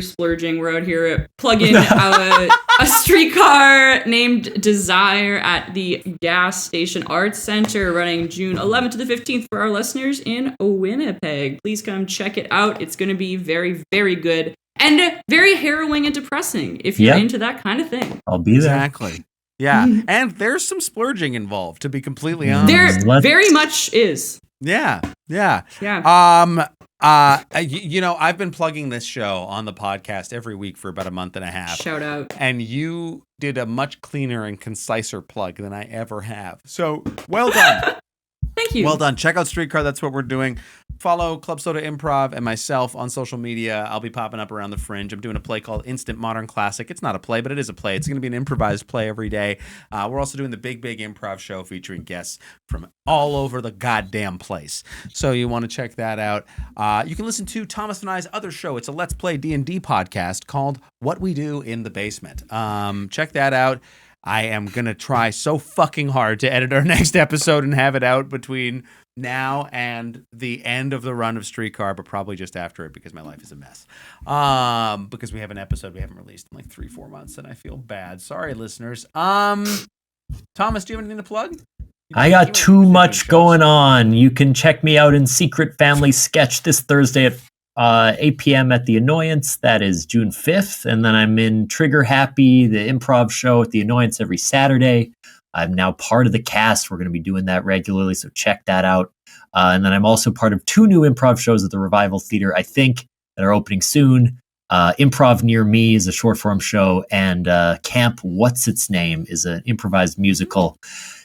splurging. We're out here plugging a streetcar named Desire at the Gas Station Arts Center, running June 11th to the 15th for our listeners in Winnipeg. Please come check it out. It's going to be very, very good and very harrowing and depressing if you're into that kind of thing. I'll be there. Exactly. Yeah, and there's some splurging involved, to be completely honest. There very much is. Yeah. Yeah. You know, I've been plugging this show on the podcast every week for about a month and a half. Shout out. And you did a much cleaner and conciser plug than I ever have. So, well done. Thank Thank you. Well done. Check out Streetcar. That's what we're doing. Follow Club Soda Improv and myself on social media. I'll be popping up around the Fringe. I'm doing a play called Instant Modern Classic. It's not a play, but it is a play. It's going to be an improvised play every day. We're also doing the Big Improv Show featuring guests from all over the goddamn place. So you want to check that out. You can listen to Thomas and I's other show. It's a Let's Play D&D podcast called What We Do in the Basement. Check that out. I am going to try so fucking hard to edit our next episode and have it out between now and the end of the run of Streetcar, but probably just after it because my life is a mess. Because we have an episode we haven't released in like 3-4 months and I feel bad. Sorry, listeners. Thomas, do you have anything to plug? I got too much going on. You can check me out in Secret Family Sketch this Thursday at 8 p.m. at the Annoyance. That is June 5th. And then I'm in Trigger Happy, the improv show at the Annoyance every Saturday. I'm now part of the cast. We're going to be doing that regularly, so check that out. And then I'm also part of 2 new improv shows at the Revival Theater, I think, that are opening soon. Improv Near Me is a short form show, and Camp What's Its Name is an improvised musical.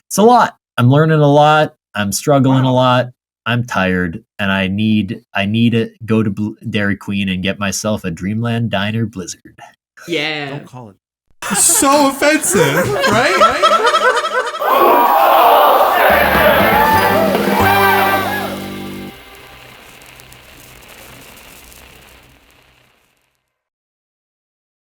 It's a lot. I'm learning a lot. I'm struggling a lot. I'm tired, and I need to go to Dairy Queen and get myself a Dreamland Diner Blizzard. Yeah. Don't call it. So offensive, right?